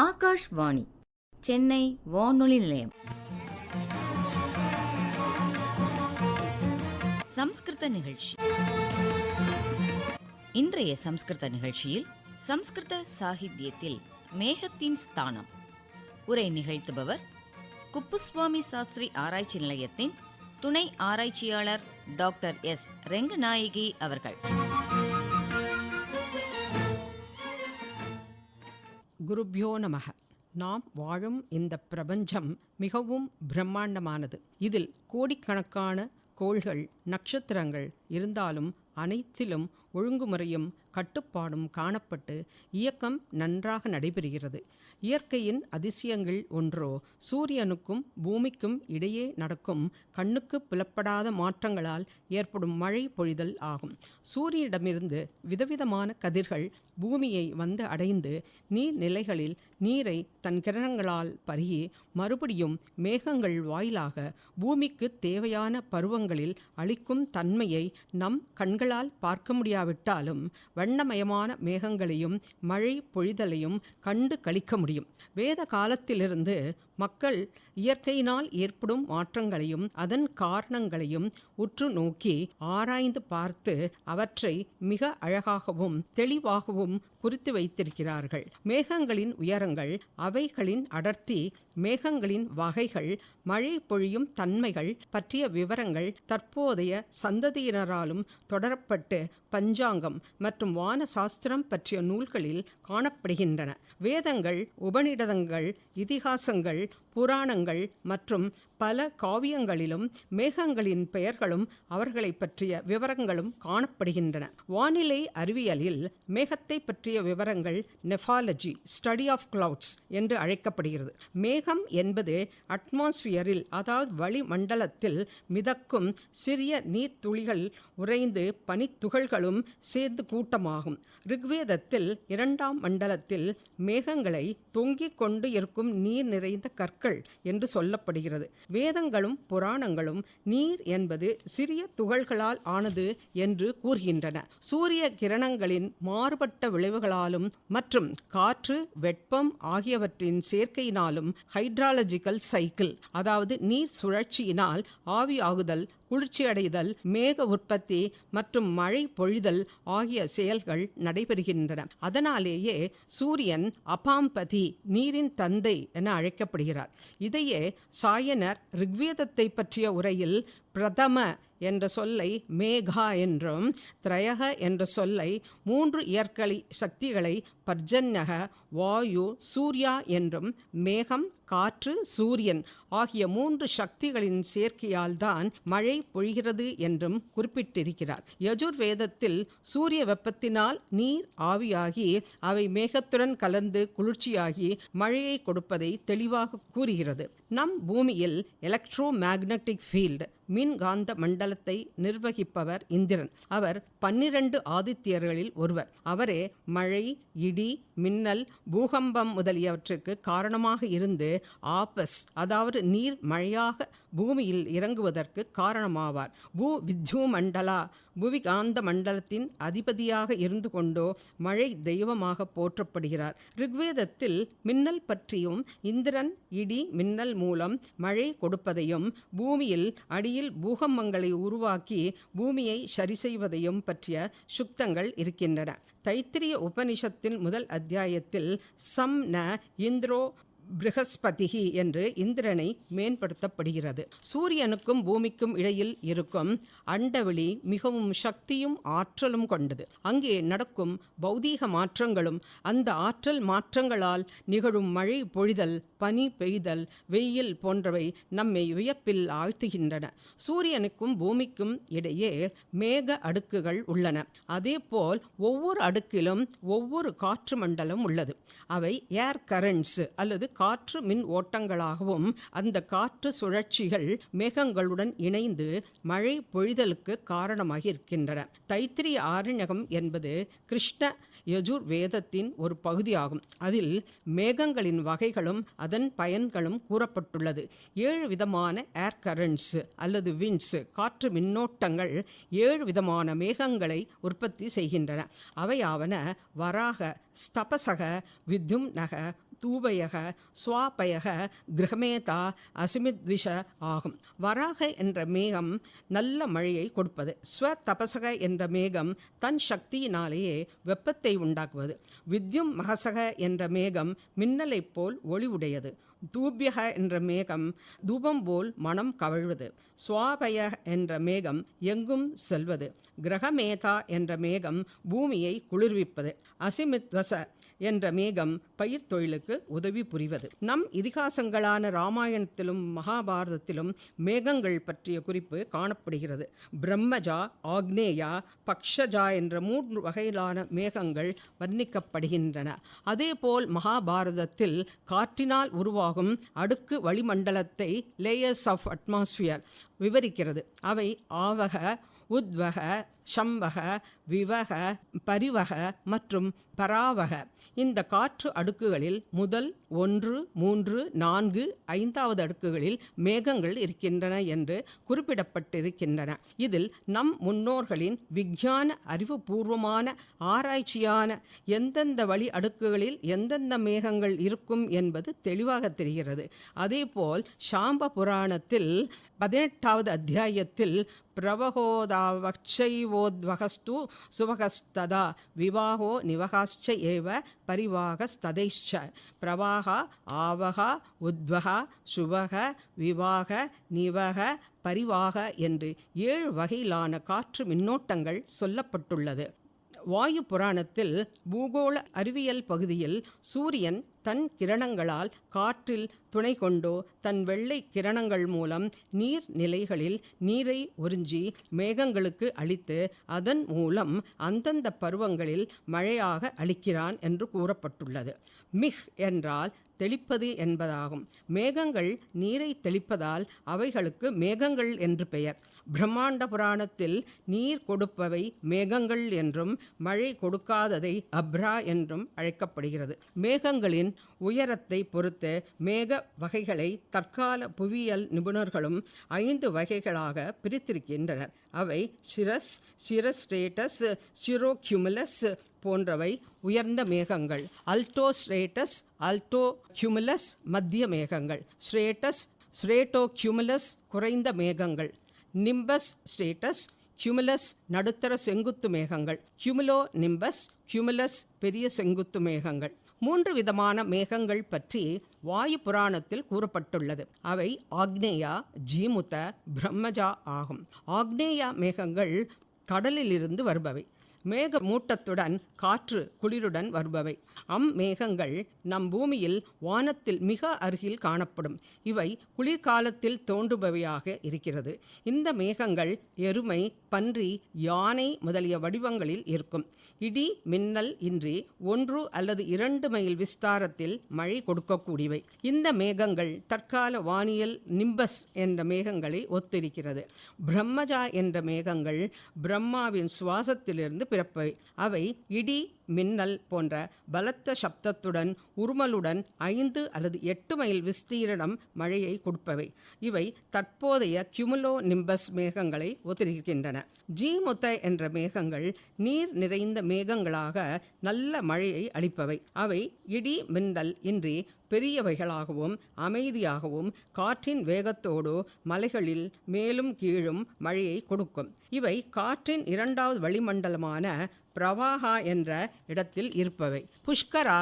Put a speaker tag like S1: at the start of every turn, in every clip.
S1: ஆகாஷ்வாணி சென்னை வானொலி நிலையம். சம்ஸ்கிருத நிகழ்ச்சி. இன்றைய சம்ஸ்கிருத நிகழ்ச்சியில் சம்ஸ்கிருத சாகித்யத்தில் மேகத்தின் ஸ்தானம் உரை நிகழ்த்துபவர் குப்புசுவாமி சாஸ்திரி ஆராய்ச்சி நிலையத்தின் துணை ஆராய்ச்சியாளர் டாக்டர் எஸ் ரெங்கநாயகி அவர்கள்.
S2: குருப்யோ நமக. நாம் வாழும் இந்த பிரபஞ்சம் மிகவும் பிரம்மாண்டமானது. இதில் கோடிக்கணக்கான கோள்கள், நட்சத்திரங்கள் இருந்தாலும் அனைத்திலும் ஒழுங்குமுறையும் கட்டுப்பாடும் காணப்பட்டு இயக்கம் நன்றாக நடைபெறுகிறது. இயற்கையின் அதிசயங்கள் ஒன்றோ சூரியனுக்கும் பூமிக்கும் இடையே நடக்கும் கண்ணுக்கு புலப்படாத மாற்றங்களால் ஏற்படும் மழை பொழிதல் ஆகும். சூரியனிடமிருந்து விதவிதமான கதிர்கள் பூமியை வந்து அடைந்து நீர்நிலைகளில் நீரை தன் கிரணங்களால் பருகி மறுபடியும் மேகங்கள் வாயிலாக பூமிக்கு தேவையான பருவங்களில் அளிக்கும் தன்மையை நம் கண்களால் பார்க்க முடியாவிட்டாலும் வண்ணமயமான மேகங்களையும் மழை பொழிதலையும் கண்டு களிக்க முடியும். வேத காலத்திலிருந்து மக்கள் இயற்கையினால் ஏற்படும் மாற்றங்களையும் அதன் காரணங்களையும் உற்று நோக்கி ஆராய்ந்து பார்த்து அவற்றை மிக அழகாகவும் தெளிவாகவும் குறித்து வைத்திருக்கிறார்கள். மேகங்களின் உயரங்கள், அவைகளின் அடர்த்தி, மேகங்களின் வகைகள், மழை பொழியும் தன்மைகள் பற்றிய விவரங்கள் தற்போதைய சந்ததியினராலும் தொடரப்பட்டு பஞ்சாங்கம் மற்றும் வான சாஸ்திரம் பற்றிய நூல்களில் காணப்படுகின்றன. வேதங்கள், உபநிடதங்கள், இதிகாசங்கள், புராணங்கள் மற்றும் பல காவியங்களிலும் மேகங்களின் பெயர்களும் அவர்களை பற்றிய விவரங்களும் காணப்படுகின்றன. வானிலை அறிவியலில் மேகத்தை பற்றிய விவரங்கள் நெஃபாலஜி, ஸ்டடி ஆஃப் கிளவுட்ஸ் என்று அழைக்கப்படுகிறது. மேகம் என்பது அட்மாஸ்பியரில், அதாவது வளிமண்டலத்தில் மிதக்கும் சிறிய நீர்த்துளிகள் உறைந்து பனித்துகள்களும் சேர்ந்து கூட்டமாகும். ரிக்வேதத்தில் 2ஆம் மண்டலத்தில் மேகங்களை தொங்கிக் கொண்டு இருக்கும் நீர் நிறைந்த கற்கள் என்று சொல்லப்படுகிறது. வேதங்களும் புராணங்களும் நீர் என்பது சிறிய துகள்களால் ஆனது என்று கூறுகின்றன. சூரிய கிரணங்களின் மாறுபட்ட விளைவுகளாலும் மற்றும் காற்று, வெப்பம் ஆகியவற்றின் சேர்க்கையினாலும் ஹைட்ராலஜிக்கல் சைக்கிள், அதாவது நீர் சுழற்சியினால் ஆவியாகுதல், குளிர்ச்சியடைதல், மேக உற்பத்தி மற்றும் மழை பொழிதல் ஆகிய செயல்கள் நடைபெறுகின்றன. அதனாலேயே சூரியன் அபாம்பதி, நீரின் தந்தை என அழைக்கப்படுகிறார். இதையே சாயனர் ரிக்வேதத்தை பற்றிய உரையில் பிரதம என்ற சொல்லை மேகா என்றும், திரயக என்ற சொல்லை 3 இயற்கை சக்திகளை பர்ஜன்யக, வாயு, சூர்யா என்றும், மேகம், காற்று, சூரியன் ஆகிய 3 சக்திகளின் சேர்க்கையால் தான் மழை பொழிகிறது என்றும் குறிப்பிட்டிருக்கிறார். யஜுர்வேதத்தில் சூரிய வெப்பத்தினால் நீர் ஆவியாகி அவை மேகத்துடன் கலந்து குளிர்ச்சியாகி மழையை கொடுப்பதை தெளிவாக கூறுகிறது. நம் பூமியில் எலக்ட்ரோ மேக்னட்டிக் ஃபீல்டு, மின்காந்த மண்டலத்தை நிர்வகிப்பவர் இந்திரன். அவர் 12 ஆதித்யர்களில் ஒருவர். அவரே மழை, இடி, மின்னல், பூகம்பம் முதலியவற்றுக்கு காரணமாக இருந்து ஆபஸ், அதாவது நீர் மழையாக பூமியில் இறங்குவதற்கு காரணமாவார். பூ வித்யூ மண்டலா, புவிகாந்த மண்டலத்தின் அதிபதியாக இருந்து கொண்டோ மழை தெய்வமாக போற்றப்படுகிறார். ரிக்வேதத்தில் மின்னல் பற்றியும், இந்திரன் இடி மின்னல் மூலம் மழை கொடுப்பதையும், பூமியில் அடியில் பூகம்பங்களை உருவாக்கி பூமியை சரி செய்வதையும் பற்றிய சுக்தங்கள் இருக்கின்றன. தைத்திரிய உபனிஷத்தின் முதல் அத்தியாயத்தில் சம் ந இந்திரோ ப்ரஹஸ்பதிஹி என்று இந்திரனை மேம்படுத்தப்படுகிறது. சூரியனுக்கும் பூமிக்கும் இடையில் இருக்கும் அண்டவெளி மிகவும் சக்தியும் ஆற்றலும் கொண்டது. அங்கே நடக்கும் பௌதீக மாற்றங்களும் அந்த ஆற்றல் மாற்றங்களால் நிகழும் மழை பொழிதல், பனி பெய்தல், வெயில் போன்றவை நம்மை வியப்பில் ஆழ்த்துகின்றன. சூரியனுக்கும் பூமிக்கும் இடையே மேக அடுக்குகள் உள்ளன. அதேபோல் ஒவ்வொரு அடுக்கிலும் ஒவ்வொரு காற்று மண்டலம் உள்ளது. அவை ஏர் கரண்ட்ஸ் அல்லது காற்று மின் ஓட்டங்களாகவும் அந்த காற்று சுழற்சிகள் மேகங்களுடன் இணைந்து மழை பொழிதலுக்கு காரணமாக இருக்கின்றன. தைத்திரிய ஆரண்யகம் என்பது கிருஷ்ண யஜுர் வேதத்தின் ஒரு பகுதியாகும். அதில் மேகங்களின் வகைகளும் அதன் பயன்களும் கூறப்பட்டுள்ளது. 7 விதமான ஏர் கரண்ட்ஸ் அல்லது விண்ட்ஸ், காற்று மின்னோட்டங்கள் 7 விதமான மேகங்களை உற்பத்தி செய்கின்றன. அவையாவன வராக, ஸ்தபசக, வித்யும்னக, தூபயக ஸ்வாபயக கிரகமேதா அசிமித்விஷ ஆகும். வராக என்ற மேகம் நல்ல மழையை கொடுப்பது. ஸ்வதபசக என்ற மேகம் தன் சக்தியினாலேயே வெப்பத்தை உண்டாக்குவது. வித்யும் மகசக என்ற மேகம் மின்னலைப் போல் ஒளி உடையது. தூபியக என்ற மேகம் தூபம் போல் மனம் கவழ்வது. சுவாபய என்ற மேகம் எங்கும் செல்வது. கிரகமேதா என்ற மேகம் பூமியை குளிர்விப்பது. அசிமித்வச என்ற மேகம் பயிர் தொழிலுக்கு உதவி புரிவது. நம் இதிகாசங்களான ராமாயணத்திலும் மகாபாரதத்திலும் மேகங்கள் பற்றிய குறிப்பு காணப்படுகிறது. பிரம்மஜா, ஆக்னேயா, பக்ஷஜா என்ற 3 வகையிலான மேகங்கள் வர்ணிக்கப்படுகின்றன. அதேபோல் மகாபாரதத்தில் காற்றினால் உருவாகும் அடுக்கு வளிமண்டலத்தை லேயர்ஸ் ஆஃப் அட்மாஸ்பியர் விவரிக்கிறது. அவை ஆவக, உத்வக, சம்பக, விவக, பரிவக மற்றும் பராவக. இந்த காற்று அடுக்குகளில் முதல் 1, 3, 4, 5வது அடுக்குகளில் மேகங்கள் இருக்கின்றன என்று குறிப்பிடப்பட்டிருக்கின்றன. இதில் நம் முன்னோர்களின் விஞ்ஞான அறிவுபூர்வமான ஆராய்ச்சியான எந்தெந்த வழி அடுக்குகளில் எந்தெந்த மேகங்கள் இருக்கும் என்பது தெளிவாக தெரிகிறது. அதேபோல் சாம்ப புராணத்தில் 18வது அத்தியாயத்தில் பிரவகோதாவக்ஷைவோத்வகஸ்து சுவகஸ்ததா விவாகோ நிவகாச்ச ஏவ பரிவாகஸ்ததைச்ச பிரவாக ஆவக உத்வக சுவக விவாக நிவக பரிவாக என்று 7 வகையிலான காற்று மின்னோட்டங்கள் சொல்லப்பட்டுள்ளது. வாயு புராணத்தில் பூகோள அறிவியல் பகுதியில் சூரியன் தன் கிரணங்களால் காற்றில் துணை கொண்டோ தன் வெள்ளை கிரணங்கள் மூலம் நீர் நிலைகளில் நீரை உறிஞ்சி மேகங்களுக்கு அளித்து அதன் மூலம் அந்தந்த பருவங்களில் மழையாக அளிக்கிறான் என்று கூறப்பட்டுள்ளது. மிக் என்றால் தெளிப்பது என்பதாகும். மேகங்கள் நீரை தெளிப்பதால் அவைகளுக்கு மேகங்கள் என்று பெயர். பிரம்மாண்ட புராணத்தில் நீர் கொடுப்பவை மேகங்கள் என்றும் மழை கொடுக்காததை அப்ரா என்றும் அழைக்கப்படுகிறது. மேகங்களின் உயரத்தை பொறுத்து மேக வகைகளை தற்கால புவியியல் நிபுணர்களும் 5 வகைகளாக பிரித்திருக்கின்றனர். அவை சிரஸ், சிரஸ்ட்ரேட்டஸ், சிரோக்யூமுலஸ் போன்றவை உயர்ந்த மேகங்கள். அல்டோஸ்ட்ரேட்டஸ், அல்டோக்யூமுலஸ் மத்திய மேகங்கள். ஸ்ட்ரேட்டஸ், ஸ்ட்ரேட்டோக்யூமுலஸ் குறைந்த மேகங்கள். நிம்பஸ் ஸ்ட்ரேட்டஸ், கியூமுலஸ் நடுத்தர செங்குத்து மேகங்கள். கியூமுலோ நிம்பஸ், கியூமுலஸ் பெரிய செங்குத்து மேகங்கள். 3 விதமான மேகங்கள் பற்றி வாயு புராணத்தில் கூறப்பட்டுள்ளது. அவை ஆக்னேயா, ஜீமுத, பிரம்மஜா ஆகும். ஆக்னேயா மேகங்கள் கடலிலிருந்து வருபவை. மேக மூட்டத்துடன் காற்று குளிருடன் வருபவை. அம்மேகங்கள் நம் பூமியில் வானத்தில் மிக அருகில் காணப்படும். இவை குளிர்காலத்தில் தோன்றுபவையாக இருக்கிறது. இந்த மேகங்கள் எருமை, பன்றி, யானை முதலிய வடிவங்களில் இருக்கும். இடி மின்னல் இன்றி 1 அல்லது 2 மைல் விஸ்தாரத்தில் மழை கொடுக்கக்கூடியவை. இந்த மேகங்கள் தற்கால வானியல் நிம்பஸ் என்ற மேகங்களை ஒத்திருக்கிறது. பிரம்மஜா என்ற மேகங்கள் பிரம்மாவின் சுவாசத்திலிருந்து பிறப்பவை. அவை இடி மின்னல் போன்ற பலத்த சப்தத்துடன் உருமலுடன் 5 அல்லது 8 மைல் விஸ்தீரணம் மழையை கொடுப்பவை. இவை தற்போதைய கியூமுலோ நிம்பஸ் மேகங்களை ஒத்திருக்கின்றன. ஜீமுத என்ற மேகங்கள் நீர் நிறைந்த மேகங்களாக நல்ல மழையை அளிப்பவை. அவை இடி மின்னல் இன்றி பெரியவைகளாகவும் அமைதியாகவும் காற்றின் வேகத்தோடு மலைகளில் மேலும் கீழும் மழையை கொடுக்கும். இவை காற்றின் 2வது வளிமண்டலமான பிரவாகா என்ற இடத்தில் இருப்பவை. புஷ்கரா,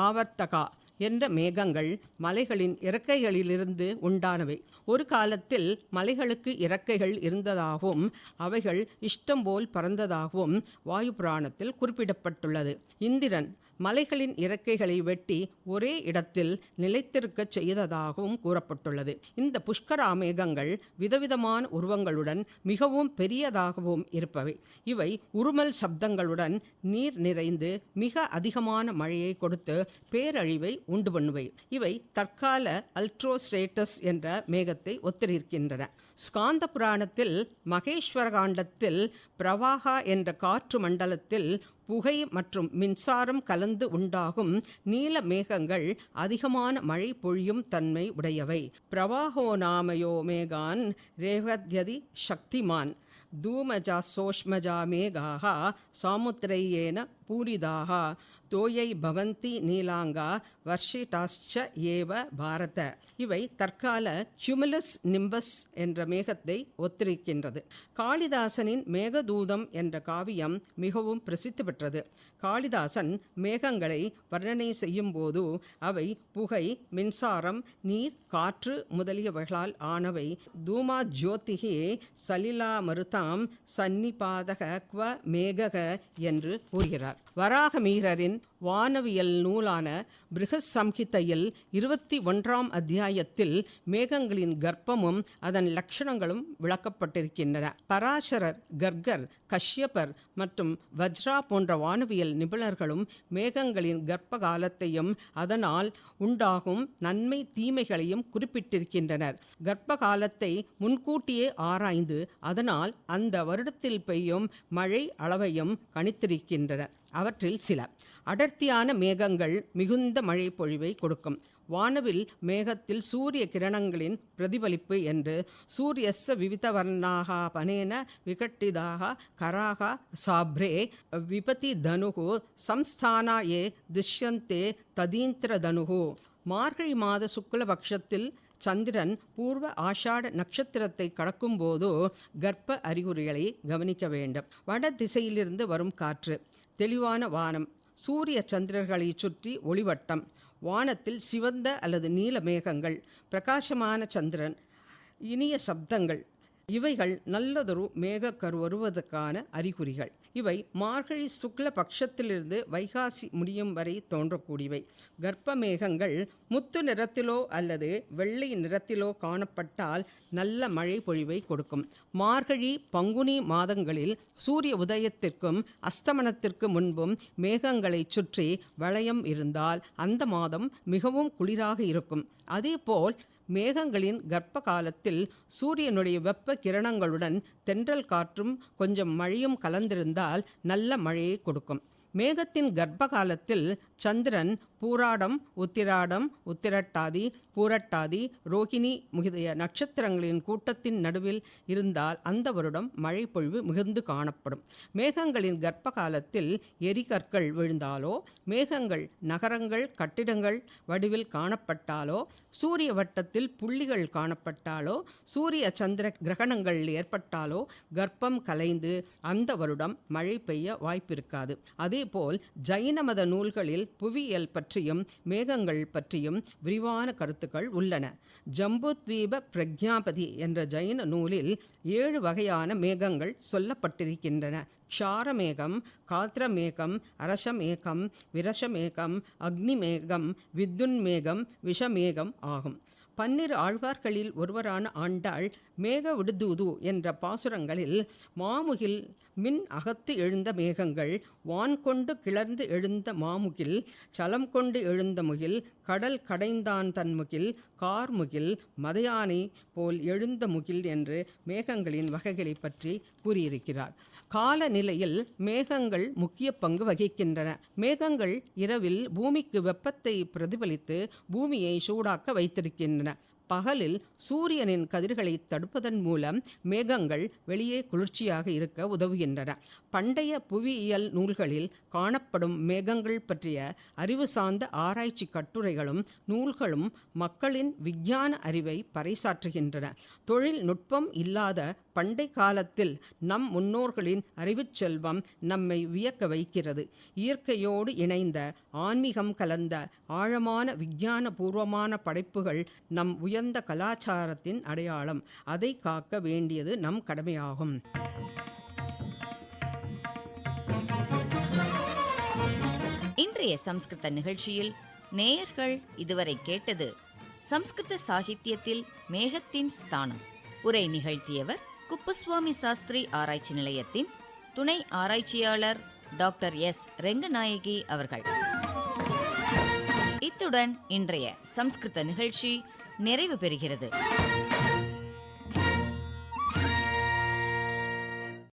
S2: ஆவர்த்தகா என்ற மேகங்கள் மலைகளின் இறக்கைகளிலிருந்து உண்டானவை. ஒரு காலத்தில் மலைகளுக்கு இறக்கைகள் இருந்ததாகவும் அவைகள் இஷ்டம் போல் பறந்ததாகவும் வாயு புராணத்தில் குறிப்பிடப்பட்டுள்ளது. இந்திரன் மலைகளின் இறக்கைகளை வெட்டி ஒரே இடத்தில் நிலைத்திருக்கச் செய்ததாகவும் கூறப்பட்டுள்ளது. இந்த புஷ்கரா மேகங்கள் விதவிதமான உருவங்களுடன் மிகவும் பெரியதாகவும் இருப்பவை. இவை உருமல் சப்தங்களுடன் நீர் நிறைந்து மிக அதிகமான மழையை கொடுத்து பேரழிவை உண்டு பண்ணுவை. இவை தற்கால அல்ட்ரோஸ்ட்ரேட்டஸ் என்ற மேகத்தை ஒத்திருக்கின்றன. ஸ்காந்த புராணத்தில் மகேஸ்வர காண்டத்தில் பிரவாகா என்ற காற்று மண்டலத்தில் புகை மற்றும் மின்சாரம் கலந்து உண்டாகும் நீல மேகங்கள் அதிகமான மழை பொழியும் தன்மை உடையவை. பிரவாகோ நாமயோ மேகான் ரேவத்யதி சக்திமான் தூமஜா சோஷ்மஜா மேகாக சாமுத்திரையேன பூரிதாக தோயை பவந்தி நீலாங்கா வர்ஷிடாஸ்ச ஏவ பாரத. இவை தற்கால ஹியூமுலஸ் நிம்பஸ் என்ற மேகத்தை ஒத்திருக்கின்றது. காளிதாசனின் மேகதூதம் என்ற காவியம் மிகவும் பிரசித்தி பெற்றது. காளிதாசன் மேகங்களை வர்ணனை செய்யும் போது அவை புகை, மின்சாரம், நீர், காற்று முதலியவைகளால் ஆனவை. தூமா ஜோதிகே சலிலாமருதாம் சன்னிபாதக க்வ மேகக என்று கூறுகிறார். வராகமீரரின் வானவியல் நூலான பிருகத் சம்ஹிதையில் 21ஆம் அத்தியாயத்தில் மேகங்களின் கர்ப்பமும் அதன் லட்சணங்களும் விளக்கப்பட்டிருக்கின்றன. பராசரர், கர்கர், கஷ்யபர் மற்றும் வஜ்ரா போன்ற வானவியல் நிபுணர்களும் மேகங்களின் கர்ப்ப காலத்தையும் அதனால் உண்டாகும் நன்மை தீமைகளையும் குறிப்பிட்டிருக்கின்றனர். கர்ப்ப காலத்தை முன்கூட்டியே ஆராய்ந்து அதனால் அந்த வருடத்தில் பெய்யும் மழை அளவையும் கணித்திருக்கின்றனர். அவற்றில் சில: அடர்த்தியான மேகங்கள் மிகுந்த மழை பொழிவை கொடுக்கும். வானவில் மேகத்தில் சூரிய கிரணங்களின் பிரதிபலிப்பு என்று சூரியஸ்ஸ விவிதவர்ணாக பனேன விகட்டிதாக கராக சாப்ரே விபதி தனுகு சம்ஸ்தானா ஏ திஷ்யந்தே ததீந்திர தனுகு. மார்கழி மாத சுக்லபக்ஷத்தில் சந்திரன் பூர்வ ஆஷாட நட்சத்திரத்தை கடக்கும்போது கர்ப்ப அறிகுறிகளை கவனிக்க வேண்டும். வட திசையிலிருந்து வரும் காற்று, தெளிவான வானம், சூரிய சந்திரர்களை சுற்றி ஒளிவட்டம், வானத்தில் சிவந்த அல்லது நீல மேகங்கள், பிரகாசமான சந்திரன், இனிய சப்தங்கள் இவைகள் நல்லதொரு மேகக்கரு வருவதற்கான அறிகுறிகள். இவை மார்கழி சுக்ல பட்சத்திலிருந்து வைகாசி முடியும் வரை தோன்றக்கூடியவை. கர்ப்ப மேகங்கள் முத்து நிறத்திலோ அல்லது வெள்ளை நிறத்திலோ காணப்பட்டால் நல்ல மழை பொழிவை கொடுக்கும். மார்கழி, பங்குனி மாதங்களில் சூரிய உதயத்திற்கும் அஸ்தமனத்திற்கு முன்பும் மேகங்களை சுற்றி வளையம் இருந்தால் அந்த மாதம் மிகவும் குளிராக இருக்கும். அதேபோல் மேகங்களின் கர்ப்ப காலத்தில் சூரியனுடைய வெப்ப கிரணங்களுடன் தென்றல் காற்றும் கொஞ்சம் மழையும் கலந்திருந்தால் நல்ல மழையை கொடுக்கும். மேகத்தின் கர்ப்ப காலத்தில் சந்திரன் பூராடம், உத்திராடம், உத்திரட்டாதி, பூரட்டாதி, ரோகிணி முதலிய நட்சத்திரங்களின் கூட்டத்தின் நடுவில் இருந்தால் அந்த வருடம் மழை பொழிவு மிகுந்து காணப்படும். மேகங்களின் கர்ப்ப காலத்தில் எரிகற்கள் விழுந்தாலோ, மேகங்கள் நகரங்கள், கட்டிடங்கள் வடிவில் காணப்பட்டாலோ, சூரிய வட்டத்தில் புள்ளிகள் காணப்பட்டாலோ, சூரிய சந்திர கிரகணங்கள் ஏற்பட்டாலோ கர்ப்பம் கலைந்து அந்த வருடம் மழை பெய்ய வாய்ப்பிருக்காது. அதேபோல் ஜைன மத நூல்களில் புவியியல் பற்றியும் மேகங்கள் பற்றியும் விரிவான கருத்துக்கள் உள்ளன. ஜம்புத்வீப பிரக்ஞாபதி என்ற ஜைன நூலில் 7 வகையான மேகங்கள் சொல்லப்பட்டிருக்கின்றன. க்ஷாரமேகம், காத்ரமேகம், அரசமேகம், விரசமேகம், அக்னிமேகம், வித்துன்மேகம், விஷமேகம் ஆகும். 12 ஆழ்வார்களில் ஒருவரான ஆண்டாள் மேக விடுதூது என்ற பாசுரங்களில் மாமுகில் மின் அகத்து எழுந்த மேகங்கள், வான் கொண்டு கிளர்ந்து எழுந்த மாமுகில், சலம் கொண்டு எழுந்த முகில், கடல் கடைந்தான் தன்முகில், கார்முகில், மதையானை போல் எழுந்த முகில் என்று மேகங்களின் வகைகளை பற்றி கூறியிருக்கிறார். காலநிலையில் மேகங்கள் முக்கிய பங்கு வகிக்கின்றன. மேகங்கள் இரவில் பூமிக்கு வெப்பத்தை பிரதிபலித்து பூமியை சூடாக்க வைத்திருக்கின்றன. பகலில் சூரியனின் கதிர்களை தடுப்பதன் மூலம் மேகங்கள் வெளியே குளிர்ச்சியாக இருக்க உதவுகின்றன. பண்டைய புவியியல் நூல்களில் காணப்படும் மேகங்கள் பற்றிய அறிவு சார்ந்த ஆராய்ச்சி கட்டுரைகளும் நூல்களும் மக்களின் விஞ்ஞான அறிவை பறைசாற்றுகின்றன. தொழில்நுட்பம் இல்லாத பண்டை காலத்தில் நம் முன்னோர்களின் அறிவுச் செல்வம் நம்மை வியக்க வைக்கிறது. இயற்கையோடு இணைந்த ஆன்மீகம் கலந்த ஆழமான விஞ்ஞான பூர்வமான படைப்புகள் நம் உயர்ந்த கலாச்சாரத்தின் அடையாளம். அதை காக்க வேண்டியது நம் கடமையாகும்.
S1: இன்றைய சம்ஸ்கிருத நிகழ்ச்சியில் நேயர்கள் இதுவரை கேட்டது சம்ஸ்கிருத சாகித்யத்தில் மேகத்தின் ஸ்தானம். உரை நிகழ்த்தியவர் குப்புசுவாமி சாஸ்திரி ஆராய்ச்சி நிலையத்தின் துணை ஆராய்ச்சியாளர் டாக்டர் எஸ் ரெங்கநாயகி அவர்கள். இத்துடன் இன்றைய சம்ஸ்கிருத நிகழ்ச்சி நிறைவு பெறுகிறது.